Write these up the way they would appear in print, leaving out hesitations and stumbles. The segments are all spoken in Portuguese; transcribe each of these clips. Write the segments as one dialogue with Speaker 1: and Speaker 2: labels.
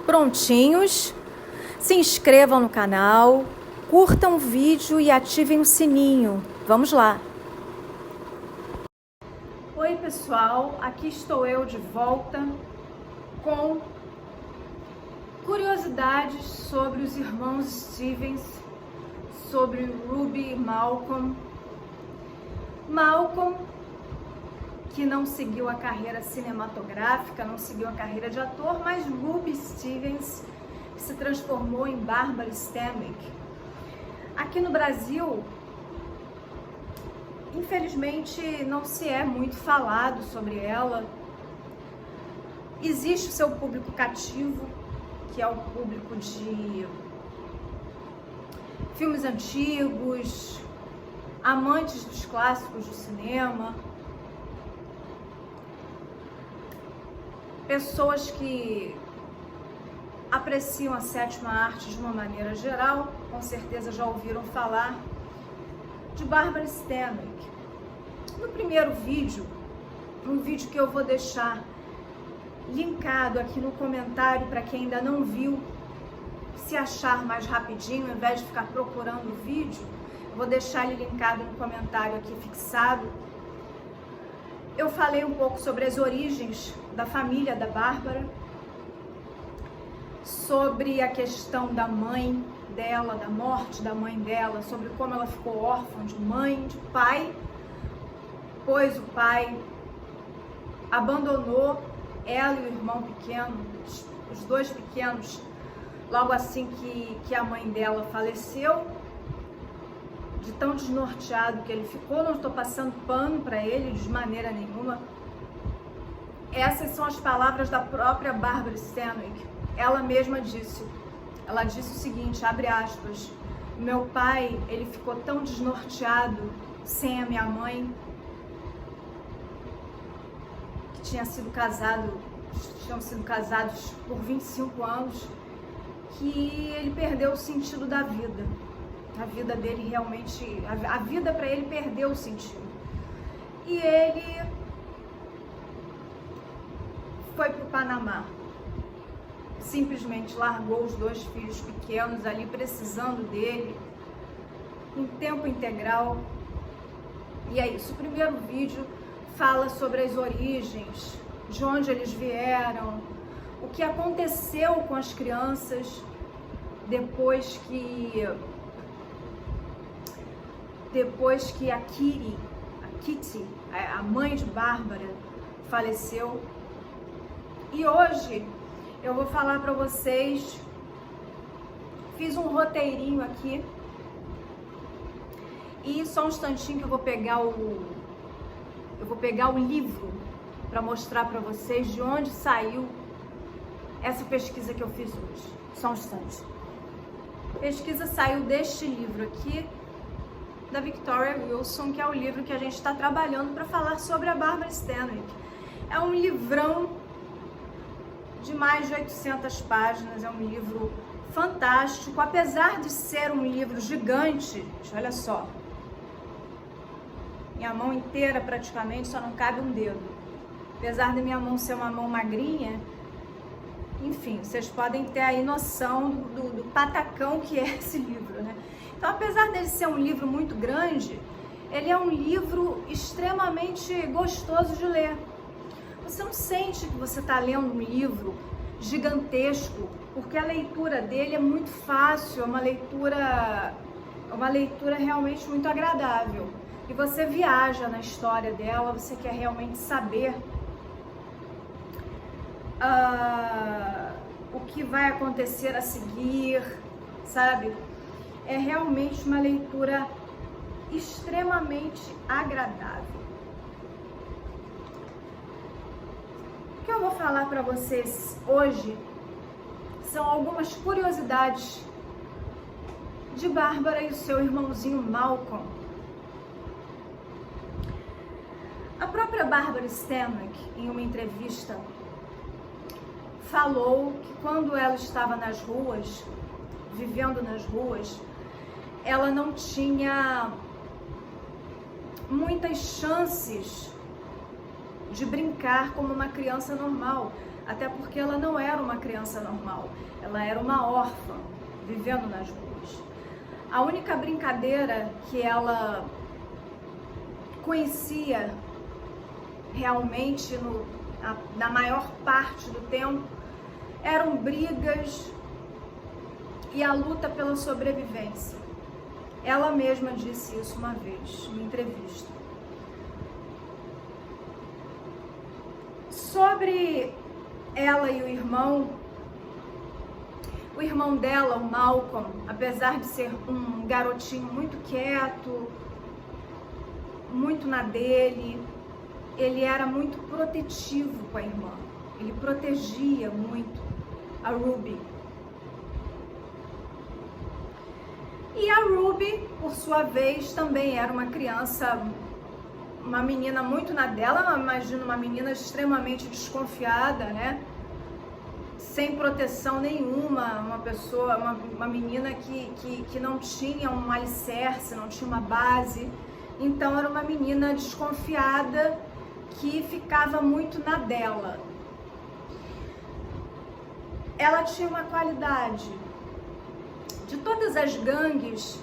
Speaker 1: Prontinhos? Se inscrevam no canal, curtam o vídeo e ativem o sininho. Vamos lá! Oi pessoal, aqui estou eu de volta com curiosidades sobre os irmãos Stevens, sobre Ruby e Malcolm. Malcolm, que não seguiu a carreira cinematográfica, não seguiu a carreira de ator, mas Ruby Stevens, que se transformou em Barbara Stanwyck. Aqui no Brasil, infelizmente, não se é muito falado sobre ela. Existe o seu público cativo, que é o público de filmes antigos, amantes dos clássicos do cinema, pessoas que apreciam a sétima arte de uma maneira geral, com certeza já ouviram falar de Barbara Stanwyck. No primeiro vídeo, um vídeo que eu vou deixar linkado aqui no comentário para quem ainda não viu, se achar mais rapidinho, ao invés de ficar procurando o vídeo, eu vou deixar ele linkado no comentário aqui fixado. Eu falei um pouco sobre as origens da família da Bárbara, sobre a questão da mãe dela, da morte da mãe dela, sobre como ela ficou órfã de mãe, de pai, pois o pai abandonou ela e o irmão pequeno, os dois pequenos, logo assim que a mãe dela faleceu, de tão desnorteado que ele ficou. Não estou passando pano para ele de maneira nenhuma. Essas são as palavras da própria Barbara Stanwyck. Ela mesma disse, ela disse o seguinte, abre aspas, meu pai, ele ficou tão desnorteado sem a minha mãe, que tinham sido casados por 25 anos, que ele perdeu o sentido da vida. A vida dele realmente, a vida para ele perdeu o sentido. E ele foi para o Panamá. Simplesmente largou os dois filhos pequenos ali, precisando dele, em tempo integral. E é isso. O primeiro vídeo fala sobre as origens, de onde eles vieram, o que aconteceu com as crianças depois que a Kitty, a mãe de Bárbara, faleceu. E hoje eu vou falar para vocês, fiz um roteirinho aqui, e só um instantinho que eu vou pegar o livro para mostrar para vocês de onde saiu essa pesquisa que eu fiz hoje. Só um instante. A pesquisa saiu deste livro aqui, da Victoria Wilson, que é o livro que a gente está trabalhando para falar sobre a Barbara Stanwyck. É um livrão de mais de 800 páginas, é um livro fantástico, apesar de ser um livro gigante. Olha só, minha mão inteira praticamente, só não cabe um dedo. Apesar de minha mão ser uma mão magrinha, enfim, vocês podem ter aí noção do patacão que é esse livro, né? Então, apesar dele ser um livro muito grande, ele é um livro extremamente gostoso de ler. Você não sente que você está lendo um livro gigantesco, porque a leitura dele é muito fácil, é uma leitura realmente muito agradável. E você viaja na história dela, você quer realmente saber o que vai acontecer a seguir, sabe? É realmente uma leitura extremamente agradável. O que eu vou falar para vocês hoje são algumas curiosidades de Bárbara e o seu irmãozinho Malcolm. A própria Barbara Stanwyck, em uma entrevista, falou que quando ela estava nas ruas, vivendo nas ruas, ela não tinha muitas chances de brincar como uma criança normal. até porque ela não era uma criança normal, ela era uma órfã, vivendo nas ruas. A única brincadeira que ela conhecia realmente na maior parte do tempo eram brigas e a luta pela sobrevivência. Ela mesma disse isso uma vez, em entrevista. Sobre ela e o irmão dela, o Malcolm, apesar de ser um garotinho muito quieto, muito na dele, ele era muito protetivo com a irmã. Ele protegia muito a Ruby. E a Ruby, por sua vez, também era uma criança, uma menina muito na dela, imagina uma menina extremamente desconfiada, né? Sem proteção nenhuma, uma menina que não tinha um alicerce, não tinha uma base. Então era uma menina desconfiada que ficava muito na dela. Ela tinha uma qualidade. De todas as gangues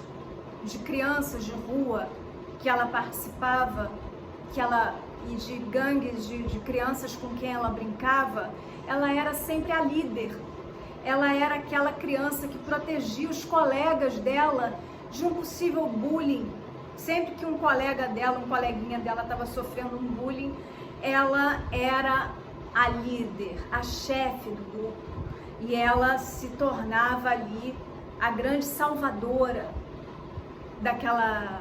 Speaker 1: de crianças de rua que ela participava, e de gangues de crianças com quem ela brincava, ela era sempre a líder. Ela era aquela criança que protegia os colegas dela de um possível bullying. Sempre que um colega dela, um coleguinha dela estava sofrendo um bullying, ela era a líder, a chefe do grupo. E ela se tornava ali a grande salvadora daquela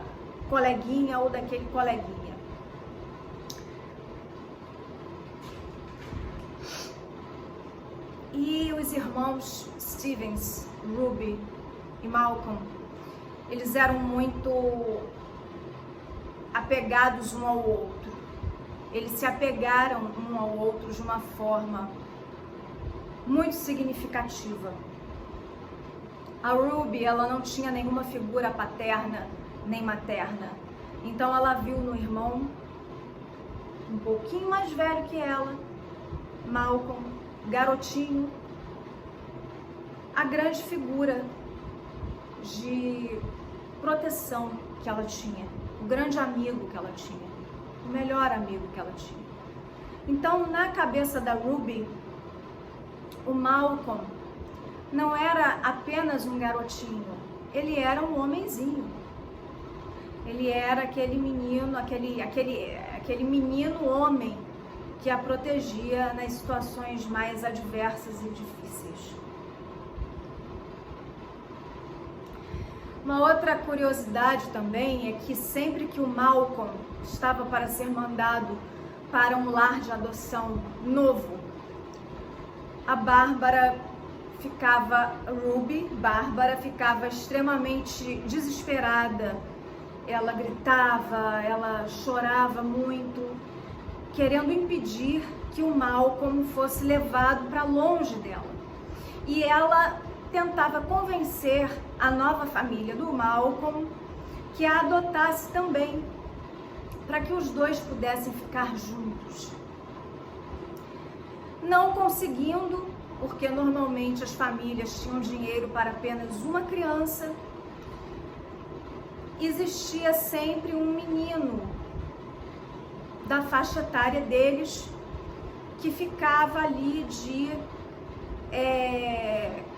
Speaker 1: coleguinha ou daquele coleguinha. E os irmãos Stevens, Ruby e Malcolm, eles eram muito apegados um ao outro. Eles se apegaram um ao outro de uma forma muito significativa. A Ruby, ela não tinha nenhuma figura paterna nem materna. Então ela viu no irmão, um pouquinho mais velho que ela, Malcolm, garotinho, a grande figura de proteção que ela tinha, o grande amigo que ela tinha, o melhor amigo que ela tinha. Então, na cabeça da Ruby, o Malcolm não era apenas um garotinho, ele era um homenzinho. Ele era aquele menino, aquele menino homem que a protegia nas situações mais adversas e difíceis. Uma outra curiosidade também é que sempre que o Malcolm estava para ser mandado para um lar de adoção novo, a Bárbara ficava extremamente desesperada. Ela gritava, ela chorava muito, querendo impedir que o Malcolm fosse levado para longe dela. E ela tentava convencer a nova família do Malcolm que a adotasse também, para que os dois pudessem ficar juntos. Não conseguindo, porque normalmente as famílias tinham dinheiro para apenas uma criança, existia sempre um menino da faixa etária deles que ficava ali de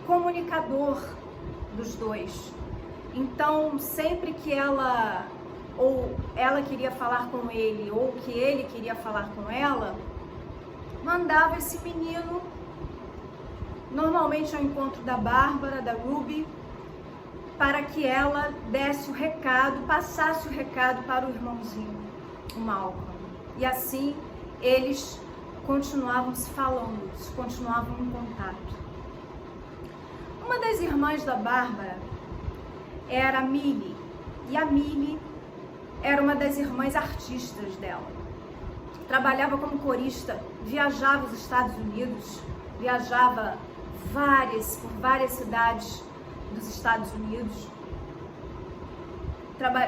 Speaker 1: comunicador dos dois. Então, sempre que ela queria falar com ele ou que ele queria falar com ela, mandava esse menino normalmente ao encontro da Bárbara, da Ruby, para que ela desse o recado, passasse o recado para o irmãozinho, o Malcolm. E assim eles continuavam se falando, continuavam em contato. Uma das irmãs da Bárbara era a Millie, e a Millie era uma das irmãs artistas dela. Trabalhava como corista, viajava os Estados Unidos, viajava por várias cidades dos Estados Unidos.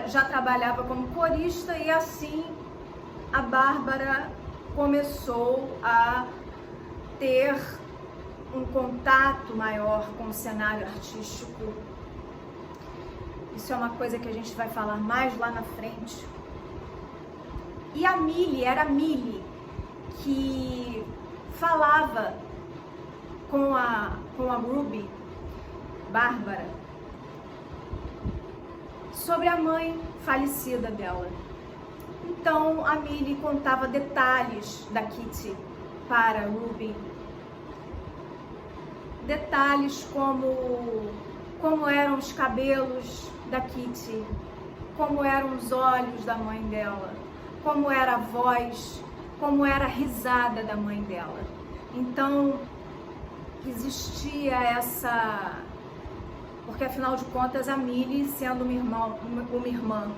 Speaker 1: Já trabalhava como corista e assim a Bárbara começou a ter um contato maior com o cenário artístico. Isso é uma coisa que a gente vai falar mais lá na frente. E a Millie, era a Millie que falava com a Ruby, Bárbara, sobre a mãe falecida dela. Então a Millie contava detalhes da Kitty para Ruby. Detalhes como eram os cabelos da Kitty, como eram os olhos da mãe dela, como era a voz, como era a risada da mãe dela. Então existia essa... Porque afinal de contas a Millie, sendo uma irmã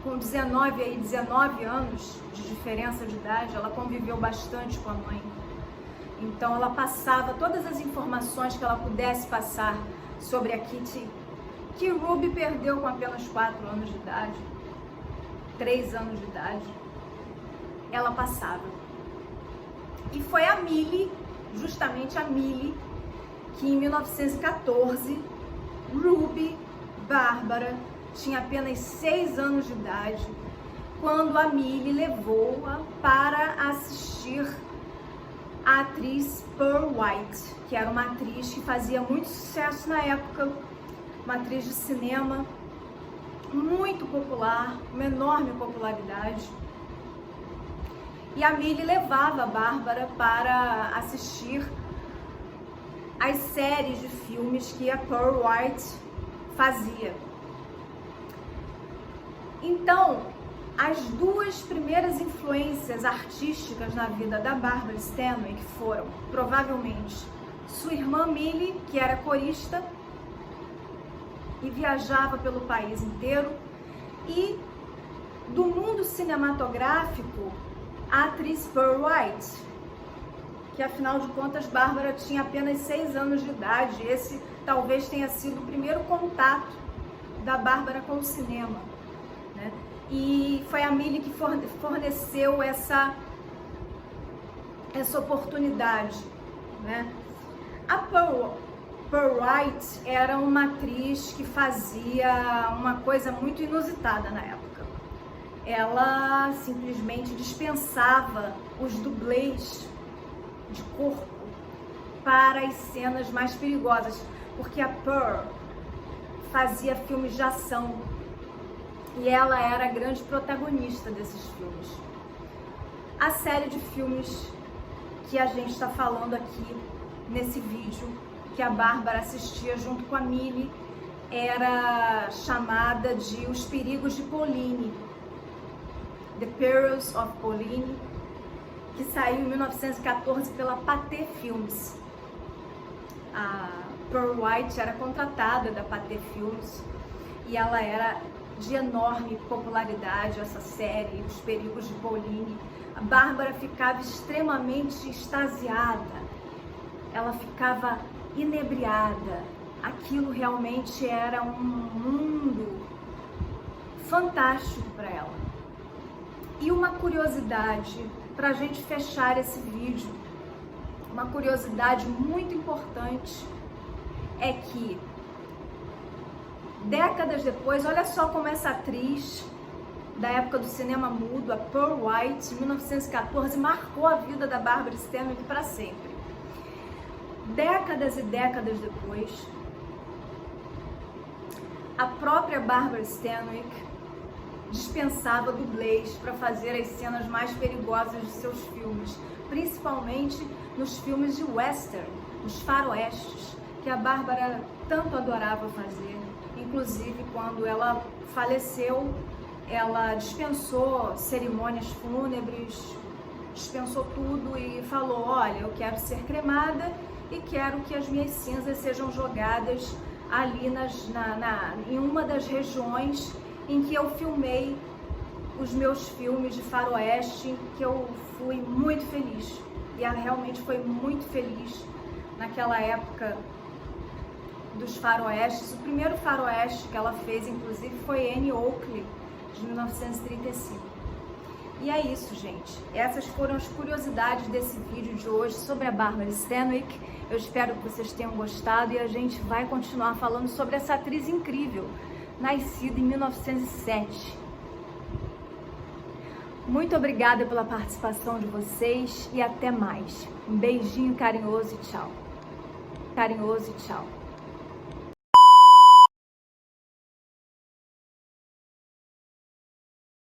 Speaker 1: com 19 anos de diferença de idade, ela conviveu bastante com a mãe. Então ela passava todas as informações que ela pudesse passar sobre a Kitty, que Ruby perdeu com apenas 4 anos de idade, 3 anos de idade. Ela passava. E foi a Millie, justamente a Millie, que em 1914, Ruby Bárbara tinha apenas 6 anos de idade, quando a Millie levou-a para assistir a atriz Pearl White, que era uma atriz que fazia muito sucesso na época, uma atriz de cinema muito popular, uma enorme popularidade. E a Millie levava a Bárbara para assistir as séries de filmes que a Pearl White fazia. Então, as duas primeiras influências artísticas na vida da Barbara Stanwyck foram, provavelmente, sua irmã Millie, que era corista e viajava pelo país inteiro, e do mundo cinematográfico, a atriz Pearl White, que afinal de contas Bárbara tinha apenas 6 anos de idade. Esse talvez tenha sido o primeiro contato da Bárbara com o cinema, né? E foi a Millie que forneceu essa oportunidade, né? A Pearl White era uma atriz que fazia uma coisa muito inusitada na época. Ela simplesmente dispensava os dublês de corpo para as cenas mais perigosas, porque a Pearl fazia filmes de ação e ela era a grande protagonista desses filmes. A série de filmes que a gente está falando aqui nesse vídeo, que a Bárbara assistia junto com a Millie, era chamada de Os Perigos de Pauline, The Perils of Pauline, que saiu em 1914 pela Pathé Filmes. A Pearl White era contratada da Pathé Filmes e ela era de enorme popularidade, essa série, Os Perigos de Pauline. A Bárbara ficava extremamente extasiada, ela ficava inebriada. Aquilo realmente era um mundo fantástico para ela. E uma curiosidade, para a gente fechar esse vídeo, uma curiosidade muito importante é que décadas depois, olha só como essa atriz da época do cinema mudo, a Pearl White, em 1914, marcou a vida da Barbara Stanwyck para sempre. Décadas e décadas depois, a própria Barbara Stanwyck dispensava dublês para fazer as cenas mais perigosas de seus filmes, principalmente nos filmes de western, os faroestes, que a Bárbara tanto adorava fazer. Inclusive, quando ela faleceu, ela dispensou cerimônias fúnebres, dispensou tudo e falou: olha, eu quero ser cremada e quero que as minhas cinzas sejam jogadas ali em uma das regiões em que eu filmei os meus filmes de faroeste, em que eu fui muito feliz. E ela realmente foi muito feliz naquela época dos faroestes. O primeiro faroeste que ela fez, inclusive, foi Annie Oakley, de 1935. E é isso, gente. Essas foram as curiosidades desse vídeo de hoje sobre a Barbara Stanwyck. Eu espero que vocês tenham gostado e a gente vai continuar falando sobre essa atriz incrível, nascida em 1907. Muito obrigada pela participação de vocês e até mais. Um beijinho carinhoso e tchau. Carinhoso e tchau.